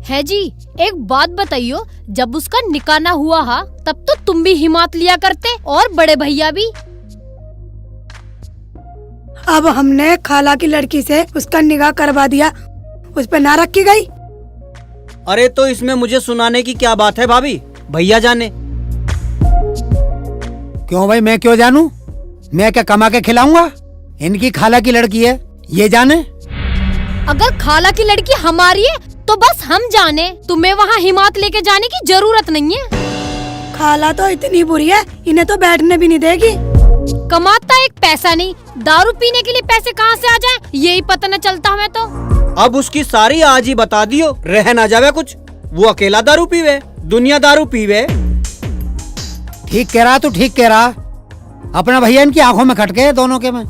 है जी। एक बात बताइयो, जब उसका निकाह ना हुआ हा तब तो तुम भी हिम्मत लिया करते और बड़े भैया भी। अब हमने खाला की लड़की से उसका निकाह करवा दिया, उस पे ना रखी गई। अरे तो इसमें मुझे सुनाने की क्या बात है भाभी, भैया जाने। क्यों भाई, मैं क्यों जानूं? मैं क्या कमा के खिलाऊंगा? इनकी खाला की लड़की है, ये जाने। अगर खाला की लड़की हमारी है तो बस हम जाने, तुम्हें वहाँ हिम्मत लेके जाने की जरूरत नहीं है। खाला तो इतनी बुरी है, इन्हें तो बैठने भी नहीं देगी। कमाता एक पैसा नहीं, दारू पीने के लिए पैसे कहाँ से आ जाए यही पता न चलता हमें तो। अब उसकी सारी आज ही बता दियो, रह ना जावे कुछ। वो अकेला दारू पीवे, दुनिया दारू पीवे। ठीक कह रहा, तू ठीक कह रहा। अपना भैया इनकी आंखों में खटके दोनों के में।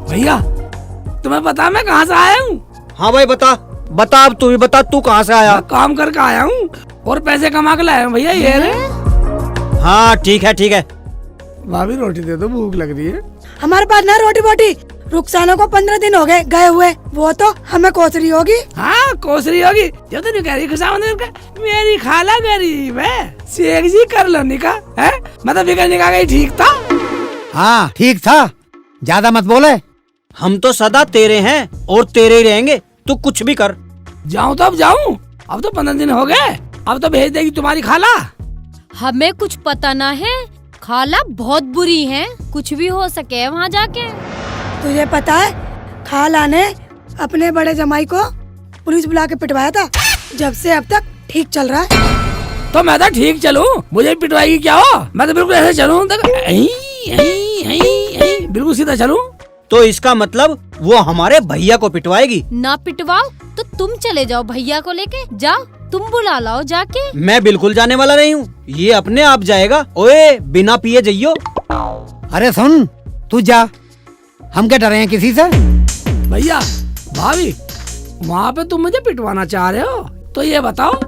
भैया तुम्हें पता मैं कहाँ से आया हूँ? हाँ भाई बता बता, अब तू भी बता, तू कहाँ से आया? मैं काम करके आया हूँ और पैसे कमा के लाया हूँ भैया, ये रे। हाँ ठीक है ठीक है। भाभी रोटी दे दो, भूख लग रही है। हमारे पास ना रोटी बोटी। रुखसाना को 15 दिन हो गए गए हुए, वो तो हमें कोस रही होगी। हाँ कोस रही होगी, जो तो नहीं कह रही खुशामद का, मेरी खाला गरीब है, शेख जी कर लो निकाह है। मतलब बिगड़ निकाह गई, ठीक था। हाँ ठीक था, ज्यादा मत बोले। हम तो सदा तेरे हैं और तेरे ही रहेंगे, तू कुछ भी कर। जाऊँ तो अब जाऊँ, अब तो 15 दिन हो गए, अब तो भेज देगी तुम्हारी खाला। हमें कुछ पता ना है, खाला बहुत बुरी है, कुछ भी हो सके वहाँ जाके। तुझे पता है खाला ने अपने बड़े जमाई को पुलिस बुला के पिटवाया था, जब से अब तक ठीक चल रहा है। तो मैं तो ठीक चलूं, मुझे पिटवाएगी क्या हो? मैं तो बिल्कुल ऐसे चलूं तक, बिल्कुल सीधा चलूं। तो इसका मतलब वो हमारे भैया को पिटवाएगी? ना पिटवाओ तो तुम चले जाओ भैया को लेके, जाओ तुम बुला लाओ जाके। मैं बिल्कुल जाने वाला नहीं हूँ, ये अपने आप जाएगा। ओए बिना पिए जइयो। अरे सुन, तू जा, हम क्या डरे हैं किसी से? भैया भाभी वहाँ पे तुम मुझे पिटवाना चाह रहे हो, तो ये बताओ।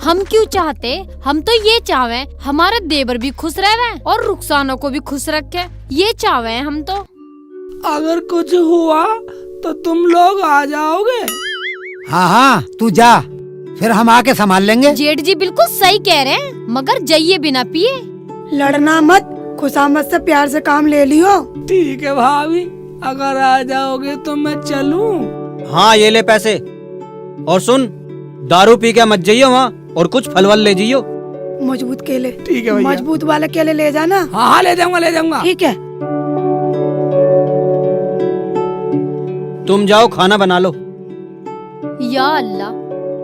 हम क्यों चाहते, हम तो ये चाहवे हमारा देवर भी खुश रहे और रुखसानों को भी खुश रखे, ये चाहवे हम तो। अगर कुछ हुआ तो तुम लोग आ जाओगे? हाँ हाँ तू जा, फिर हम आके संभाल लेंगे। जेठ जी बिल्कुल सही कह रहे हैं, मगर जाइए बिना पिए। लड़ना मत, खुशामद से प्यार से काम ले लियो। ठीक है भाभी, अगर आ जाओगे तो मैं चलूं। हाँ ये ले पैसे, और सुन दारू पी के मत जाइयो वहाँ, और कुछ फलवल ले जाइयो। मजबूत केले। ठीक है भैया। मजबूत वाले केले ले जाना। हाँ हाँ ले जाऊंगा ले जाऊंगा। ठीक है। तुम जाओ खाना बना लो। या अल्लाह,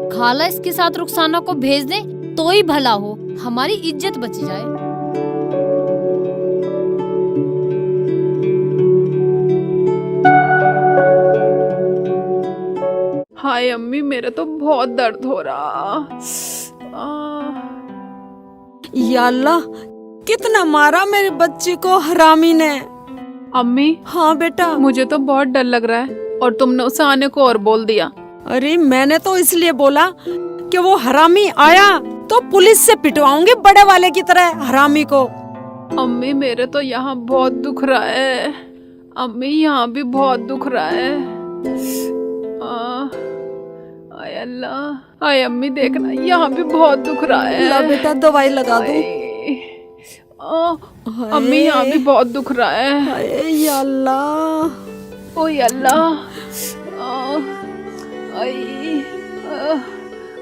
खाला इसके साथ रुखसाना को भेज दे तो ही भला हो, हमारी इज्जत बच जाए। हाय अम्मी, मेरा तो बहुत दर्द हो रहा। या अल्लाह, कितना मारा मेरे बच्चे को हरामी ने। अम्मी हाँ बेटा। मुझे तो बहुत डर लग रहा है, और तुमने उसे आने को और बोल दिया। अरे मैंने तो इसलिए बोला कि वो हरामी आया तो पुलिस से पिटवाऊंगी बड़े वाले की तरह हरामी को। अम्मी मेरे तो यहाँ बहुत दुख रहा है, अम्मी यहाँ भी बहुत दुख रहा है। आय अल्लाह, आय अम्मी देखना यहाँ भी बहुत दुख रहा है। ला बेटा दवाई लगा दो। अम्मी यहाँ भी बहुत दुख रहा है। अरे या अल्लाह, ओ या अल्लाह।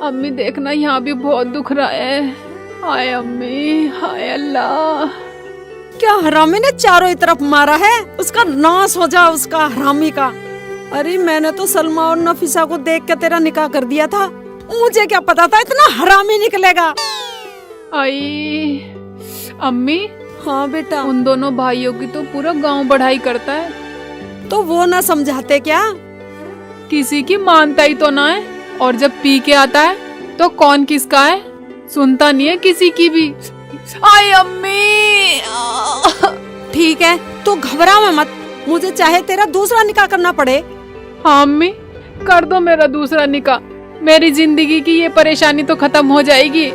अम्मी देखना यहाँ भी बहुत दुख रहा है। हाय अम्मी, हाय अल्लाह। क्या हरामी ने चारों तरफ मारा है, उसका नाश हो जा उसका हरामी का। अरे मैंने तो सलमा और नफीसा को देख के तेरा निकाह कर दिया था, मुझे क्या पता था इतना हरामी निकलेगा। आई अम्मी। हाँ बेटा। उन दोनों भाइयों की तो पूरा गांव बढ़ाई करता है, तो वो ना समझाते क्या? किसी की मानता ही तो ना है, और जब पी के आता है तो कौन किसका है, सुनता नहीं है किसी की भी। आय अम्मी। ठीक है तू घबरा मत, मुझे चाहे तेरा दूसरा निकाह करना पड़े। हाँ अम्मी कर दो मेरा दूसरा निकाह, मेरी जिंदगी की ये परेशानी तो खत्म हो जाएगी।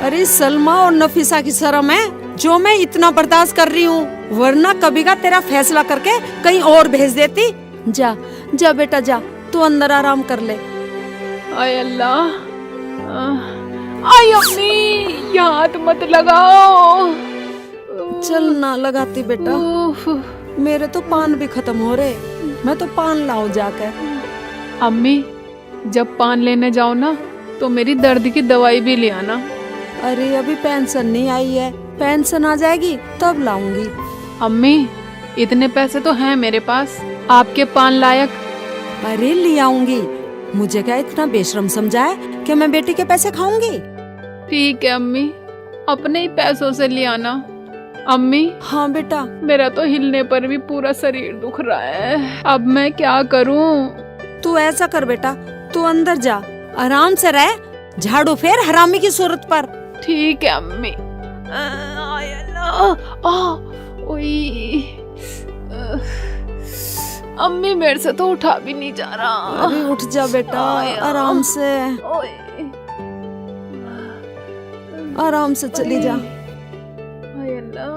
अरे सलमा और नफीसा की शर्म है जो मैं इतना बर्दाश्त कर रही हूँ, वरना कभी का तेरा फैसला करके कहीं और भेज देती। जा जा बेटा जा, तू अंदर आराम कर ले। आय अल्लाह, आई अम्मी, यहाँ हाथ मत लगाओ। चल ना लगाती बेटा, उफ। मेरे तो पान भी खत्म हो रहे, मैं तो पान लाऊं जाकर। अम्मी, जब पान लेने जाओ ना तो मेरी दर्द की दवाई भी ले आना। अरे अभी पेंशन नहीं आई है, पेंशन आ जाएगी तब लाऊंगी। अम्मी, इतने पैसे तो हैं मेरे पास, आपके पान लायक। अरे ले आऊंगी, मुझे क्या इतना बेशरम समझा है कि मैं बेटी के पैसे खाऊंगी? ठीक है अम्मी, अपने ही पैसों से ले आना। अम्मी, हाँ बेटा। मेरा तो हिलने पर भी पूरा शरीर दुख रहा है, अब मैं क्या करूं? तू ऐसा कर बेटा, तू अंदर जा, आराम से रह, झाड़ू फेर हरामी की सूरत पर। ठीक है अम्मी। आय अल्लाह, ओई। अम्मी, मेरे से तो उठा भी नहीं जा रहा। अरे उठ जा बेटा, आराम से, ओए। आराम से चली जा। आय अल्लाह,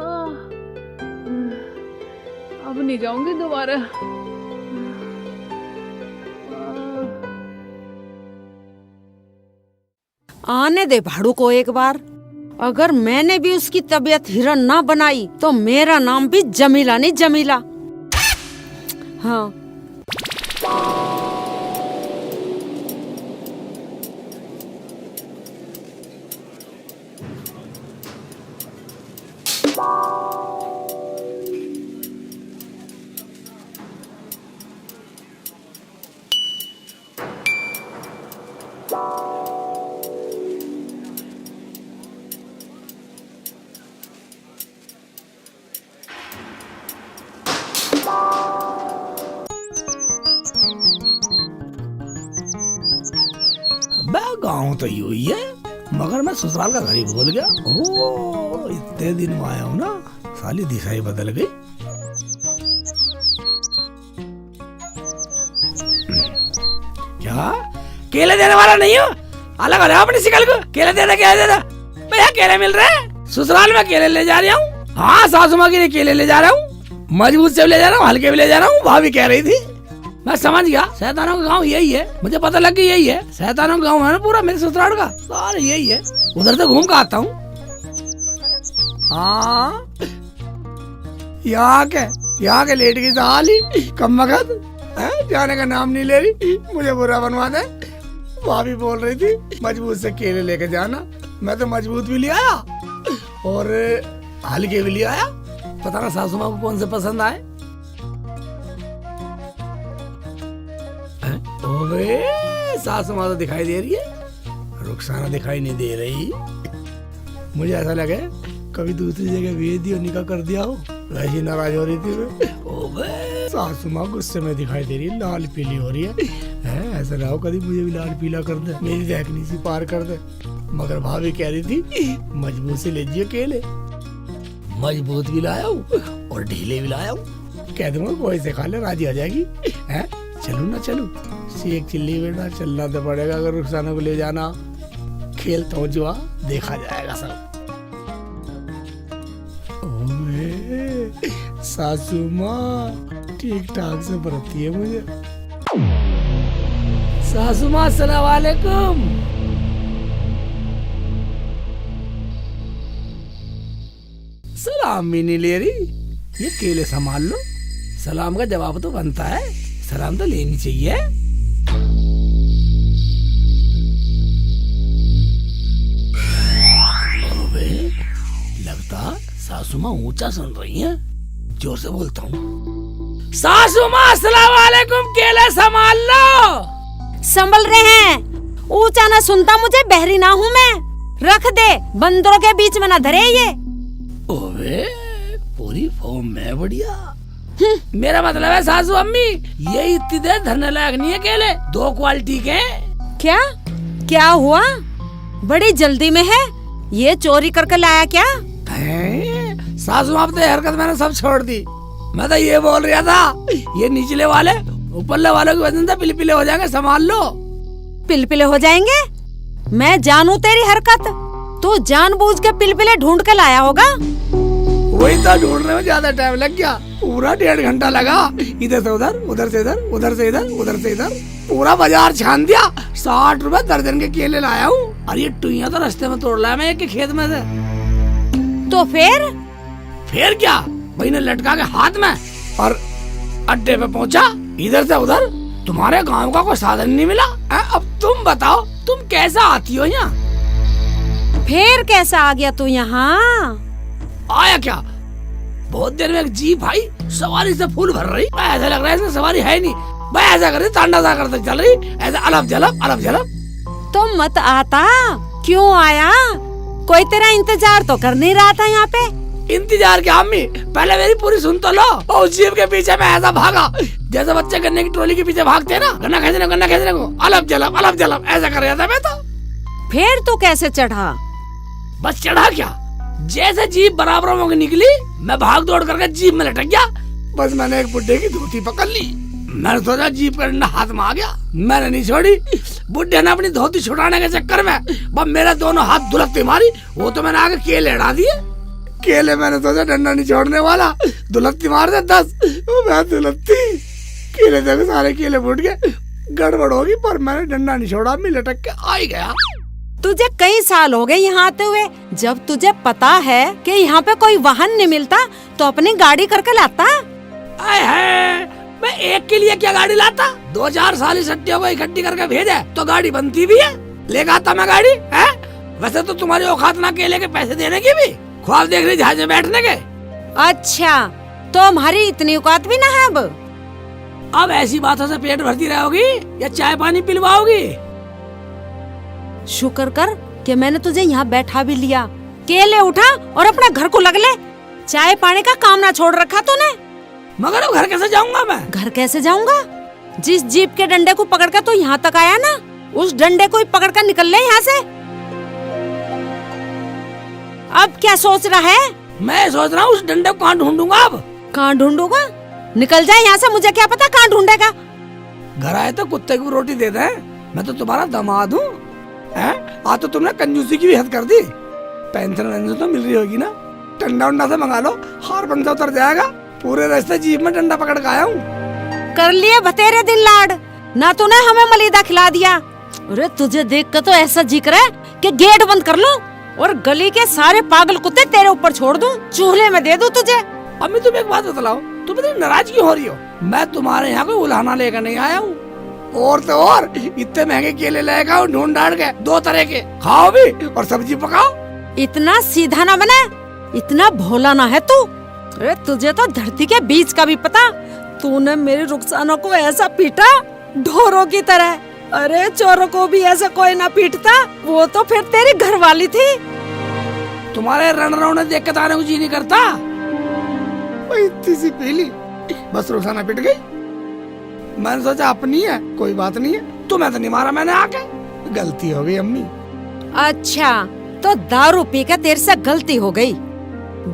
अब नहीं जाऊंगी दोबारा। आने दे भाड़ू को एक बार, अगर मैंने भी उसकी तबीयत हिरन ना बनाई तो मेरा नाम भी जमीला नहीं जमीला। हाँ गाँव तो यू ही है, मगर मैं ससुराल का घर ही भूल गया। ओ, इतने दिन में आया हूँ ना, साली दिशा ही बदल गई। क्या केले देने वाला नहीं हो? अलग हो रहा अपनी शिकल को। केले देना क्या देना भैया, केले मिल रहे हैं ससुराल में, केले ले जा रहा हूँ। हाँ, सासू माँ के लिए केले ले जा रहा हूँ, मजबूत से भी ले जा रहा हूँ, हल्के भी ले जा रहा हूँ। भाभी कह रही थी, मैं समझ गया, शैतानों का गांव यही है, मुझे पता लग गया यही है, शैतानों का गांव है ना पूरा मेरे ससुराल का, सारे यही है। उधर से घूम कर आता हूँ। हाँ, यहाँ के लेट की साली कम वक्त जाने का नाम नहीं ले रही, मुझे बुरा बनवा दे। भाभी बोल रही थी मजबूत से केले लेके जाना, मैं तो मजबूत भी ले आया और हल्के भी ले आया। पता ना सासू माँ को कौन से पसंद आए। ओए, सासू माँ तो दिखाई दे रही है, रुखसाना दिखाई नहीं दे रही। मुझे ऐसा लगे कभी दूसरी जगह भेज दिया, निकाह कर दिया हो, वैसी नाराज हो रही थी मैं। ओए, सासू माँ गुस्से में दिखाई दे रही है, लाल पीली हो रही है। ऐसा ना हो कभी मुझे भी लाल पीला कर दे, मेरी देखनी सी पार कर दे। मगर भाभी कह रही थी मजबूत से लीजिए केले, मजबूत भी लाया हूँ और ढीले भी लाया हूँ, कह दूंगा कोई से खा ले, राजी आ जाएगी। है चलू ना चलू, सीख चिल्ली बेटा, चलना तो पड़ेगा अगर रुखसाना को ले जाना। खेलता हूँ जुआ, देखा जाएगा सब। ओए, सासू माँ ठीक ठाक से बरती है मुझे। सासू माँ अस्सलाम वालेकुम। सलाम भी नहीं ले रही, ये केले संभाल लो। सलाम का जवाब तो बनता है, सलाम तो लेनी चाहिए। ओबे, लगता सासू माँ ऊंचा सुन रही हैं, जोर से बोलता हूँ। सासू माँ अस्सलाम वालेकुम, केले संभाल लो। संभल रहे हैं, ऊंचा ना सुनता मुझे, बहरी ना हूँ मैं, रख दे, बंदरों के बीच में ना धरे ये। ओबे, पूरी फॉर्म में बढ़िया। मेरा मतलब है सासू अम्मी, ये इतनी देर धरने लायक नहीं है केले, 2 क्वालिटी के। क्या क्या हुआ, बड़ी जल्दी में है, ये चोरी करके लाया क्या? सासू आप तो हरकत मैंने सब छोड़ दी, मैं तो ये बोल रहा था ये निचले वाले ऊपरले वालों की वजह से पिलपिले हो जाएंगे, संभाल लो। पिलपिले हो जाएंगे? मैं जानू तेरी हरकत, तू जानबूझ के पिलपिले ढूंढ के लाया होगा। वही तो ढूंढने में ज्यादा टाइम लग गया, पूरा 1.5 घंटा लगा, इधर से उधर, उधर से इधर, उधर से इधर, उधर से इधर। पूरा बाजार छान दिया। 60 रुपए दर्जन के केले लाया हूँ। और ये टुइयां तो रास्ते में तोड़ लाया मैं एक के खेत में से। तो फिर क्या, भाई ने लटका के हाथ में और अड्डे पे पहुंचा। इधर से उधर तुम्हारे गांव का कोई साधन नहीं मिला। अब तुम बताओ तुम कैसा आती हो यहाँ? फिर कैसा आ गया तू यहाँ? आया क्या, बहुत देर में एक जीप आई, सवारी से फूल भर रही। ऐसा लग रहा है इसमें सवारी है नहीं। भाई ऐसा कर रही, तांडा सा करते चल रही, ऐसा अलप जलप। तो मत आता, क्यों आया? कोई तेरा इंतजार तो कर नहीं रहा था यहाँ पे। इंतजार क्या अम्मी, पहले मेरी पूरी सुन तो लो। और जीप के पीछे मैं ऐसा भागा जैसे बच्चे गन्ने की ट्रॉली के पीछे भागते हैं ना, गन्ना खींचने को। अलप जलप ऐसा कर रहा था मैं तो। फिर तू कैसे चढ़ा? बस चढ़ा क्या, जैसे जीप बराबर होकर निकली मैं भाग दौड़ करके जीप में लटक गया। बस मैंने एक बुड्ढे की धोती पकड़ ली। मैंने सोचा जीप का डंडा हाथ में आ गया, मैंने नहीं छोड़ी। बुड्ढे ने अपनी धोती छुड़ाने के चक्कर में बस मेरे दोनों हाथ दुलकती मारी। वो तो मैंने आगे केले अड़ा दिए। केले मैंने सोचा डंडा नहीं छोड़ने वाला, दुलकती मार दे 10। मैं दुलकती, केले देखे सारे केले फूट गए। गड़बड़ होगी, पर मैंने डंडा नहीं छोड़ा, मैं लटक के आ ही गया। तुझे कई साल हो गए यहाँ आते हुए। जब तुझे पता है कि यहाँ पे कोई वाहन नहीं मिलता तो अपनी गाड़ी करके लाता। मैं एक के लिए क्या गाड़ी लाता? 2-4 साल इस हट्टियों को इकट्ठी करके भेजे तो गाड़ी बनती भी है, लेकर आता मैं गाड़ी है। वैसे तो तुम्हारी औकात ना केले के पैसे देने की भी, ख्वाब देख रही जहाज में बैठने के। अच्छा, तो हमारी इतनी औकात भी ना है अब ऐसी बातों से पेट भरती रहोगी या चाय पानी पिलवाओगी? शुक्र कर कि मैंने तुझे यहाँ बैठा भी लिया। केले उठा और अपने घर को लग ले। चाय पानी का काम ना छोड़ रखा तूने। मगर अब घर कैसे जाऊंगा मैं? घर कैसे जाऊंगा? जिस जीप के डंडे को पकड़ कर तू यहाँ तक आया ना, उस डंडे को ही पकड़ कर निकल ले यहाँ से। अब क्या सोच रहा है? मैं सोच रहा हूँ उस डंडे को कहाँ ढूंढूंगा। अब कहाँ ढूंढूंगा? निकल जाए यहाँ से, मुझे क्या पता कहाँ ढूंढेगा। घर आए तो कुत्ते को रोटी दे दे, मैं तो तुम्हारा दामाद हूँ। आज तो तुमने कंजूसी की भी हद कर दी। पेंशन तो मिल रही होगी ना, डंडा उंडा से मंगा लो, हार बंदा उतर जाएगा। पूरे रास्ते जीप में डंडा पकड़ के आया हूँ। कर लिए बतेरे दिल लाड, ना तूने हमें मलीदा खिला दिया। अरे तुझे देख कर तो ऐसा जी रहा है कि गेट बंद कर लूं और गली के सारे पागल कुत्ते तेरे ऊपर छोड़ दूं, चूल्हे में दे दूं तुझे। अम्मी तुम एक बात बतलाओ, तुम इतनी नाराज क्यों हो रही हो? मैं तुम्हारे यहाँ कोई उलाहना लेकर नहीं आया हूँ। और तो और इतने महंगे केले लेकर आओ ढूंढ ढांड के, 2 तरह के, खाओ भी और सब्जी पकाओ। इतना सीधा ना बने, इतना भोला ना है तू। अरे तुझे तो धरती के बीच का भी पता। तूने मेरी रुखसाना को ऐसा पीटा ढोरों की तरह। अरे चोरों को भी ऐसा कोई ना पीटता, वो तो फिर तेरी घरवाली थी। तुम्हारे रण रौने देख के आने को जी नहीं करता। इतनी सी पीली, बस रुखसाना पिट गई। मैंने सोचा अपनी है, कोई बात नहीं है। तुम्हें तो नहीं मारा मैंने आके, गलती हो गई अम्मी। अच्छा, तो दारू पी के तेरे से गलती हो गई।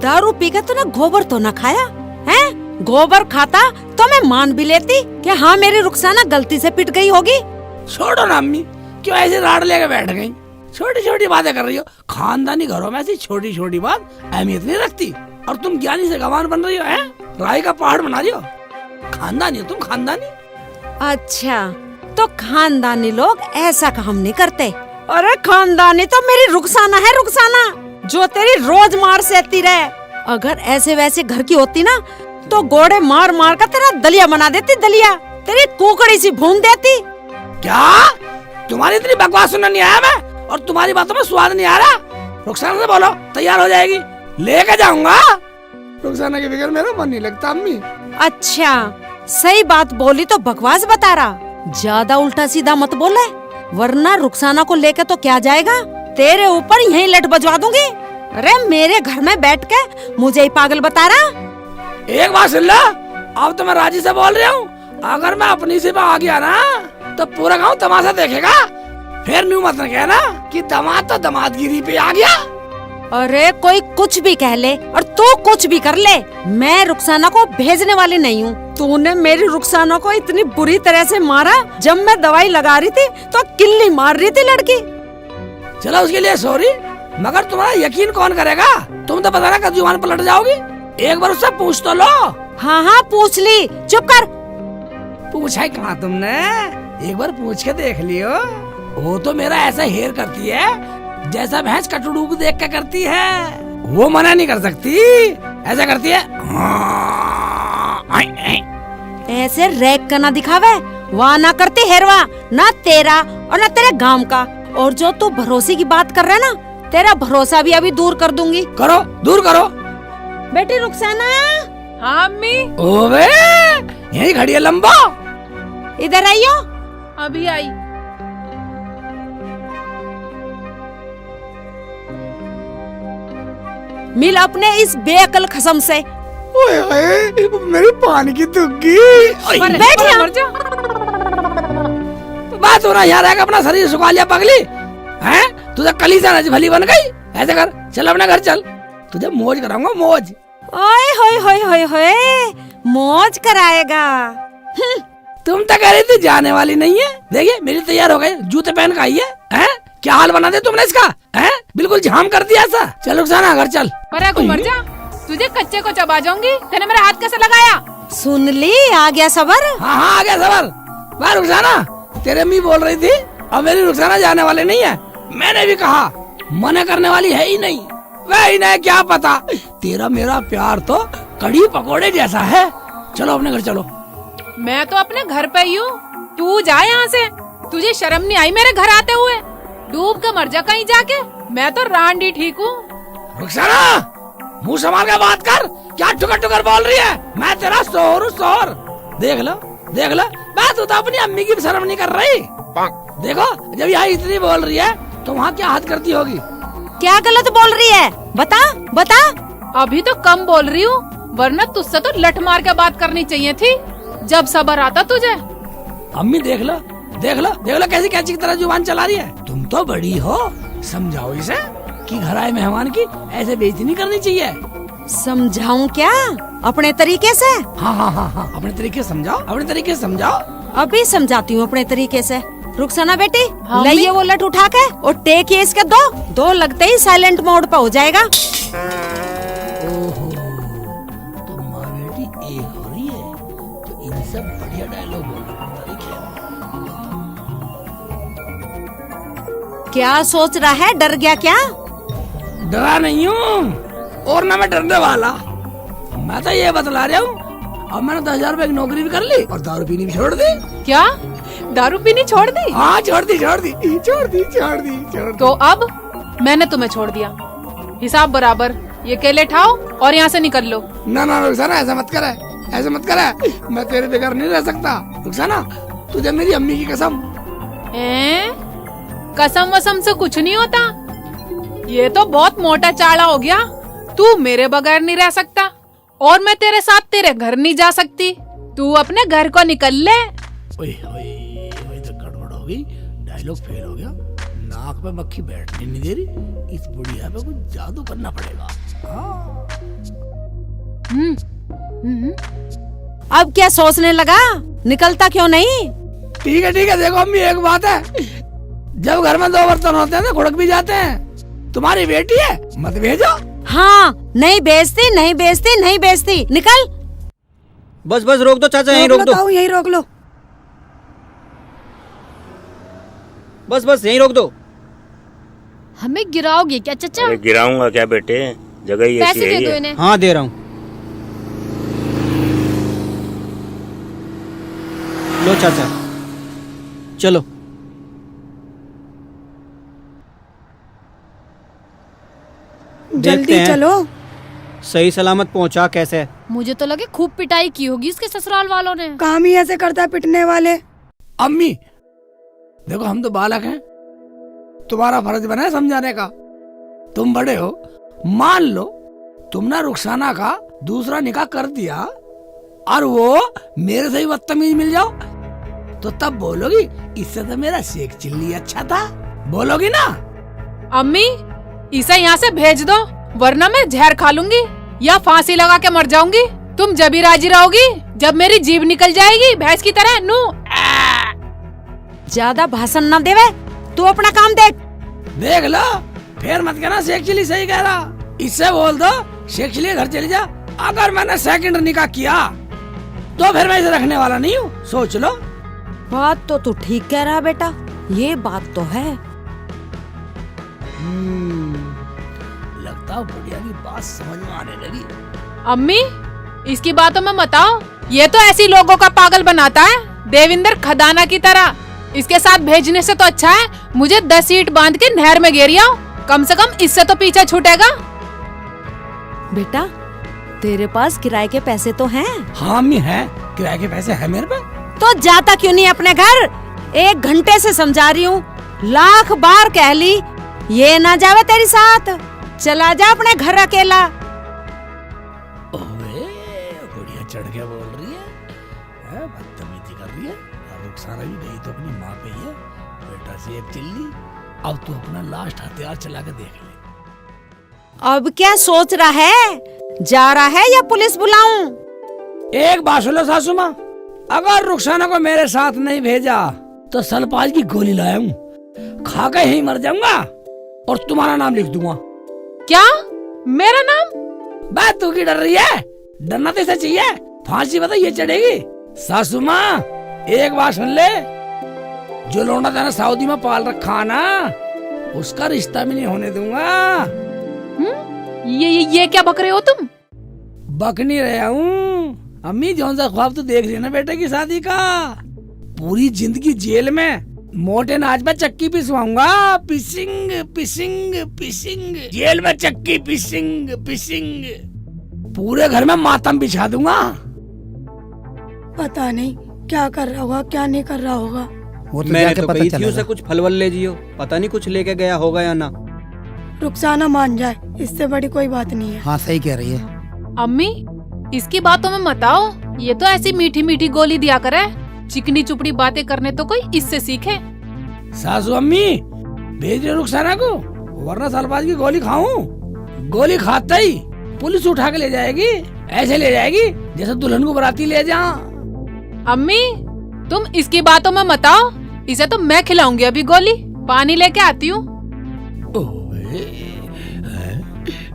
दारू पी के तूने गोबर तो न खाया है? गोबर खाता तो मैं मान भी लेती कि हाँ मेरी रुखसाना गलती से पिट गई होगी। छोड़ो ना अम्मी, क्यों ऐसे राड लेके बैठ गई? छोटी छोटी बातें कर रही हो। खानदानी घरों में ऐसी छोटी छोटी बात अहमियत नहीं रखती। और तुम ज्ञानी से गवान बन रही हो, है? राई का पहाड़ बना रही हो। खानदानी हो तुम, खानदानी। अच्छा, तो खानदानी लोग ऐसा काम नहीं करते। अरे खानदानी तो मेरी रुखसाना है, रुखसाना, जो तेरी रोज मार सहती रहे। अगर ऐसे वैसे घर की होती ना तो गोड़े मार मार कर तेरा दलिया बना देती, दलिया तेरी कुकड़ी सी भून देती। क्या तुम्हारी इतनी बकवास सुनने नहीं आया मैं, और तुम्हारी बातों में स्वाद नहीं आ रहा? रुखसाना से बोलो तैयार हो जाएगी, लेके जाऊंगा। रुखसाना के बगैर मेरा मन नहीं लगता अम्मी। अच्छा, सही बात बोली तो बकवास बता रहा। ज्यादा उल्टा सीधा मत बोले, वरना रुखसाना को लेके तो क्या जाएगा, तेरे ऊपर यही लट बजवा दूंगी। अरे मेरे घर में बैठ के मुझे ही पागल बता रहा। एक बात सुन लो, अब तो मैं राजी से बोल रहा हूँ। अगर मैं अपनी से आ गया ना तो पूरा गांव तमाशा देखेगा। फिर न्यू मत कहना कि दामाद तो दामादगिरी पे आ गया। अरे कोई कुछ भी कह ले और तू कुछ भी कर ले, मैं रुखसाना को भेजने वाली नहीं हूँ। तूने मेरी रुखसाना को इतनी बुरी तरह से मारा, जब मैं दवाई लगा रही थी तो किल्ली मार रही थी लड़की। चलो उसके लिए सॉरी, मगर तुम्हारा यकीन कौन करेगा? तुम तो पता ना कब जुबान पलट जाओगी। एक बार उससे पूछ तो लो। हाँ हाँ पूछ ली, चुप कर। पूछा ही कहाँ तुमने? एक बार पूछ के देख लियो। वो तो मेरा ऐसा हेयर करती है जैसा भैंस कटड़ू को देख के करती है। वो मना नहीं कर सकती, ऐसा करती है। ऐसे रैक का ना दिखावे, वहाँ ना करते हेरवा, ना तेरा और ना तेरे गांव का। और जो तू भरोसे की बात कर रहा है ना, तेरा भरोसा भी अभी दूर कर दूंगी। करो, दूर करो। बेटी रुखसाना, हाँ अम्मी, ओबे यही खड़ी है लंबा। इधर आइयो। अभी आई। मिल अपने इस बेअकल खसम से। ओए ओए, मेरी पानी की दुग्गी। बैठ यहाँ। मर जा। बात हो रहा यार है कि अपना शरीर सुखा लिया पगली हैं? तुझे कली से नज भली बन गई। ऐसे कर, चल अपना घर चल, तुझे मौज कराऊंगा मौज। ओए होए होए होए होए, मौज कराएगा। तुम तो कह रही थी जाने वाली नहीं है। देखिए मेरी तैयार हो गई, जूते पहन के आई है, हैं? क्या हाल बना दे तुमने इसका, हैं? बिल्कुल झाम कर दिया ऐसा। चल रुखसाना घर चल। पर को मर जा, तुझे कच्चे को चबा जाऊंगी। तेने मेरा हाथ कैसे लगाया? सुन ली, आ गया सबर। हाँ हाँ आ गया सबर। वाह रुखसाना, तेरे अम्मी बोल रही थी अब मेरी रुखसाना जाने वाली नहीं है। मैंने भी कहा मना करने वाली है ही नहीं। वह इन्हें क्या पता, तेरा मेरा प्यार तो कड़ी पकोड़े जैसा है। चलो अपने घर चलो। मैं तो अपने घर पे ही हूँ, तू जा यहाँ से। तुझे शर्म नहीं आई मेरे घर आते हुए? डूब के मर जा कहीं जाके, मैं तो रांडी ठीक हूँ। रुखसाना मुंह संभाल के बात कर, क्या टुकर टुकर बोल रही है? मैं तेरा शोहर हूँ शोहर। देख लो देख लो, बात तो अपनी अम्मी की भी शर्म नहीं कर रही। देखो जब यहाँ इतनी बोल रही है तो वहाँ क्या हाथ करती होगी। क्या गलत बोल रही है? बता बता। अभी तो कम बोल रही हूँ, वरना तुझसे तो लठ मार के बात करनी चाहिए थी जब सबर आता तुझे। अम्मी देख लो देख लो देख लो कैसी कैची की तरह जुबान चला रही है। तुम तो बड़ी हो, समझाओ इसे कि घर आए मेहमान की ऐसे बेइज्जती नहीं करनी चाहिए। समझाऊं क्या अपने तरीके से? हाँ हाँ हाँ हाँ अपने तरीके से समझाओ, अपने तरीके से समझाओ। अभी समझाती हूँ अपने तरीके से। रुखसाना बेटी, हाँ, लाइए वो लठ उठा के और टेक ये इसके दो लगते ही साइलेंट मोड पे हो जाएगा। ओहो, तो माँ बेटी एक हो रही है तो इनसे बढ़िया डायलॉग बोलना पड़ता है। क्या सोच रहा है? डर गया क्या? डरा नहीं हूँ और ना मैं डरने वाला। मैं तो ये बतला रहा हूँ, अब मैंने 10,000 रुपए की नौकरी भी कर ली और दारू पीनी भी छोड़ दी। क्या दारू पीनी छोड़ दी? हाँ छोड़ दी छोड़ दी छोड़ दी छोड़ दी छोड़ दी। तो अब मैंने तुम्हें छोड़ दिया, हिसाब बराबर। ये केले ठाओ और यहाँ से निकल लो। ना ना रुखसाना ऐसा मत करे, ऐसा मत करे। मैं तेरे बगैर नहीं रह सकता रुखसाना, तुझे मेरी अम्मी की कसम। कसम वसम से कुछ नहीं होता, ये तो बहुत मोटा चाड़ा हो गया। तू मेरे बगैर नहीं रह सकता और मैं तेरे साथ तेरे घर नहीं जा सकती। तू अपने घर को निकल ले। ओए ओए ओए तो गड़बड़ हो गई, डायलॉग फेल हो गया। नाक पे मक्खी बैठने नहीं दे रही, इस बुढ़िया पे कुछ जादू करना पड़ेगा। हाँ। अब क्या सोचने लगा? निकलता क्यों नहीं? ठीक है देखो अम्मी एक बात है, जब घर में 2 बर्तन होते हैं तो घुड़क भी जाते हैं। तुम्हारी बेटी है मत भेजो। हाँ, नहीं बेचती नहीं बेचती नहीं बेचती, निकल। बस बस रोक दो चाचा, यहीं रोक दो। ताऊ, यहीं रोक लो। बस बस यहीं रोक दो। हमें गिराओगे क्या चाचा? अरे गिराऊंगा क्या बेटे, जगह ही ऐसी पैसे है दे दो ये। इन्हें। हाँ दे रहा हूँ, लो चाचा चलो। देखते जल्दी हैं चलो। सही सलामत पहुंचा कैसे। मुझे तो लगे खूब पिटाई की होगी इसके ससुराल वालों ने। काम ही ऐसे करता है पिटने वाले। अम्मी देखो हम तो बालक हैं, तुम्हारा फर्ज बना है समझाने का। तुम बड़े हो, मान लो तुमने रुखसाना का दूसरा निकाह कर दिया और वो मेरे से ही बदतमीज मिल जाओ तो तब बोलोगी इससे तो मेरा शेख चिल्ली अच्छा था, बोलोगी ना? अम्मी इसे यहाँ से भेज दो, वरना मैं जहर खा लूंगी या फांसी लगा के मर जाऊंगी। तुम जब ही राजी रहोगी जब मेरी जीभ निकल जाएगी भैंस की तरह। नू ज्यादा भाषण न देवे, तू अपना काम देख। देख लो फिर मत कहना शेख चिल्ली सही कह रहा। इससे बोल दो शेख चिल्ली घर चली जा। अगर मैंने सेकंड निकाह किया तो फिर मैं इसे रखने वाला नहीं हूँ, सोच लो। बात तो तू ठीक कह रहा बेटा, ये बात तो है। लगता बुढ़िया की बात समझ में आने लगी। अम्मी इसकी बातों में मत आओ, ये तो ऐसी लोगों का पागल बनाता है, देविंदर खदाना की तरह। इसके साथ भेजने से तो अच्छा है मुझे 10 ईंट बांध के नहर में गिर आओ, कम से कम इससे तो पीछा छूटेगा। बेटा तेरे पास किराए के पैसे तो हैं? हाँ अम्मी है, किराए के पैसे है मेरे पास। तो जाता क्यों नहीं अपने घर? 1 घंटे से समझा रही हूँ, लाख बार कह ली ये ना जावे तेरे साथ, चला जा अपने घर अकेला। ओए बुढ़िया चढ़ के बोल रही है, बदतमीजी कर रही है। और रुखसाना भी गई तो अपनी माँ पे ही है। बेटा से एक चिल्ली, अब तू अपना लास्ट हथियार चला के देख ले। अब क्या सोच रहा है, जा रहा है या पुलिस बुलाऊं? एक बात सुनो सासू माँ, अगर रुखसाना को मेरे साथ नहीं भेजा तो सलपाज की गोली लाया हूँ, खा के ही मर जाऊंगा और तुम्हारा नाम लिख दूंगा। क्या मेरा नाम? बात तू की डर रही है? डरना तो इसे चाहिए, फांसी बता ये चढ़ेगी। सासू माँ एक बात सुन ले, जो लौंडा तेने सऊदी में पाल रखा ना, उसका रिश्ता भी नहीं होने दूंगा। ये क्या बक रहे हो तुम? बक नहीं रहा हूँ अम्मी, जौन सा ख्वाब तो देख रही है ना बेटे की शादी का, पूरी जिंदगी जेल में मोटे नाच में चक्की पिसवाऊंगा, पिसिंग पिसिंग पिसिंग, जेल में चक्की पिसिंग पिसिंग, पूरे घर में मातम बिछा दूंगा। पता नहीं क्या कर रहा होगा, क्या नहीं कर रहा होगा। वो तो मैंने जाके तो पता कही थी चलेगा। उसे कुछ फलवल ले जियो, पता नहीं कुछ लेके गया होगा या ना। रुखसाना मान जाए, इससे बड़ी कोई बात नहीं है। हाँ सही कह रही है। अम्मी इसकी बातों में मत आओ, ये तो ऐसी मीठी मीठी गोली दिया करे, चिकनी चुपड़ी बातें करने तो कोई इससे सीखे। सासू अम्मी भेज रहे रुखसाना को, वरना सालबाज की गोली खाऊं। गोली खाते ही पुलिस उठा के ले जाएगी, ऐसे ले जाएगी जैसे दुल्हन को बराती ले जा। अम्मी तुम इसकी बातों में मत आओ, इसे तो मैं खिलाऊंगी अभी गोली। पानी लेके आती हूँ।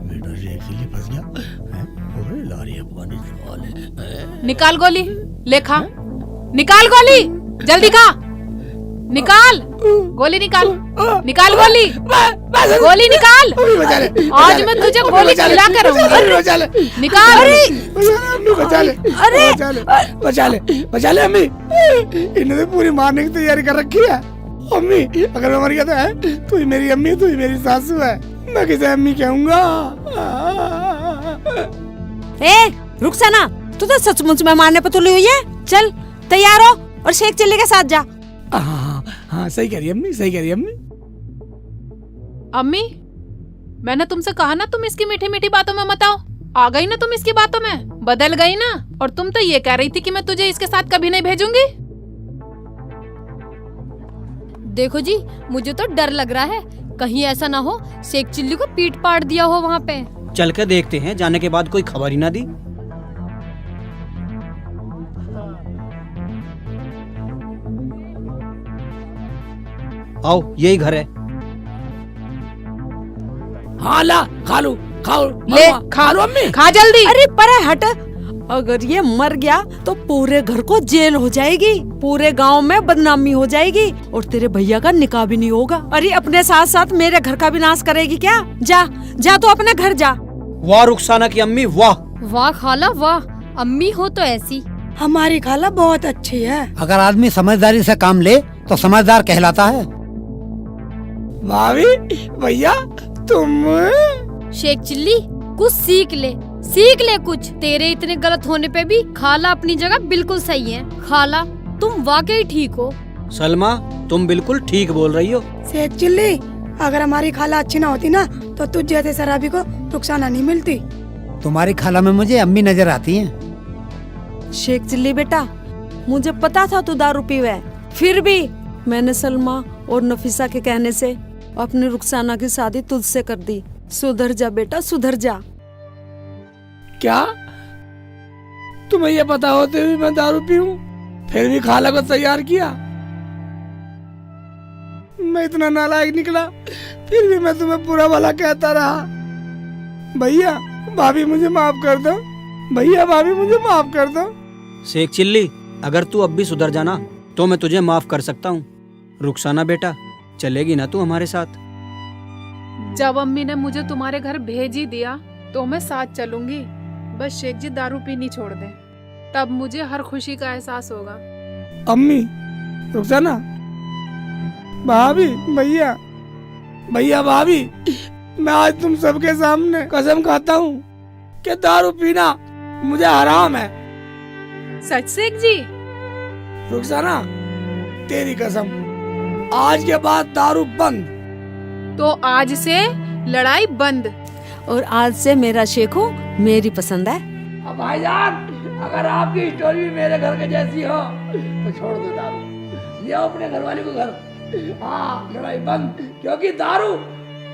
बेटा से एक्चुअली फंस गया। ओए लारी है पानी वाले। निकाल गोली, ले खा, निकाल गोली, जल्दी खा, निकाल गोली, निकाल निकाल गोली, गोली निकाल। आज मैं तुझे गोली खिला कर रहूंगी, निकाल। बचा ले अम्मी, इन्होंने तो पूरी मारने की तैयारी कर रखी है। अम्मी अगर मैं मर गया तो है, तू ही मेरी अम्मी, तू ही मेरी सासू है, मैं किसे अम्मी कहूँगा। ए रुखसाना, तू तो सचमुच में मारने पर तुली हुई है। चल तैयार हो और शेख चिल्ली के साथ जा। हाँ सही कह रही अम्मी, सही कह रही अम्मी। अम्मी मैंने तुमसे कहा ना तुम इसकी मीठी मीठी बातों में मत आओ, आ गई ना तुम इसकी बातों में, बदल गई ना। और तुम तो ये कह रही थी कि मैं तुझे इसके साथ कभी नहीं भेजूंगी। देखो जी, मुझे तो डर लग रहा है, कहीं ऐसा ना हो शेख चिल्ली को पीट पाट दिया हो वहाँ पे। चल के देखते हैं, जाने के बाद कोई खबर ही ना दी। आओ यही घर है। हाँ ला खा लो, खाओ ले खा लो अम्मी। खा जल्दी। अरे परे हट, अगर ये मर गया तो पूरे घर को जेल हो जाएगी, पूरे गांव में बदनामी हो जाएगी और तेरे भैया का निकाह भी नहीं होगा। अरे अपने साथ साथ मेरे घर का भी नाश करेगी क्या? जा जा तो अपने घर जा। वाह रुखसाना की अम्मी वाह। वाह खाला वाह, अम्मी हो तो ऐसी। हमारी खाला बहुत अच्छी है। अगर आदमी समझदारी से काम ले तो समझदार कहलाता है। भाभी भैया तुम शेख चिल्ली कुछ सीख ले कुछ। तेरे इतने गलत होने पे भी खाला अपनी जगह बिल्कुल सही है। खाला तुम वाकई ठीक हो। सलमा तुम बिल्कुल ठीक बोल रही हो। शेख चिल्ली, अगर हमारी खाला अच्छी ना होती ना तो तुझ जैसे शराबी को रुखसाना नहीं मिलती। तुम्हारी खाला में मुझे अम्मी नजर आती हैं। शेख चिल्ली बेटा, मुझे पता था तू दारू पीवे है, फिर भी मैंने सलमा और नफीसा के कहने से अपनी रुखसाना की शादी तुझसे कर दी। सुधर जा बेटा, सुधर जा। क्या तुम्हें ये पता होते हुए मैं दारू पीऊं, फिर भी खाला को तैयार किया? मैं इतना नालायक निकला, फिर भी मैं तुम्हें बुरा भला कहता रहा। भैया भाभी मुझे माफ कर दो, भैया भाभी मुझे माफ कर दो। शेख चिल्ली अगर तू अब भी सुधर जाना तो मैं तुझे माफ कर सकता हूँ। रुखसाना बेटा, चलेगी ना तू हमारे साथ? जब अम्मी ने मुझे तुम्हारे घर भेज ही दिया तो मैं साथ चलूंगी। बस शेख जी दारू पीनी छोड़ दें, तब मुझे हर खुशी का एहसास होगा। अम्मी, रुखसाना, भाभी, भैया, भैया, भाभी, मैं आज तुम सबके सामने कसम खाता हूँ कि दारू पीना मुझे हराम है। सच शेख जी? रुखसाना, तेरी कसम, आज के बाद दारू बंद। तो आज से लड़ाई बंद। और आज से मेरा शेखू मेरी पसंद है। अब भाईजान, अगर आपकी स्टोरी भी मेरे घर के जैसी हो तो छोड़ दो दारू, ले आओ अपने घर वाले को घर। हाँ, लड़ाई बंद, क्योंकि दारू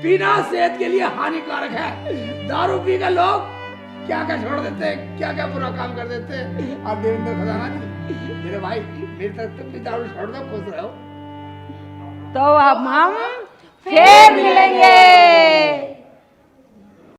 पीना सेहत के लिए हानिकारक है। दारू पी कर लोग क्या क्या छोड़ देते हैं, क्या क्या बुरा काम कर देते हैं। और देवेंद्र खजाना जी, मेरे भाई, मेरी तरफ तुम भी दारू छोड़ दो, खुश रहो। तो अब हम फिर मिलेंगे।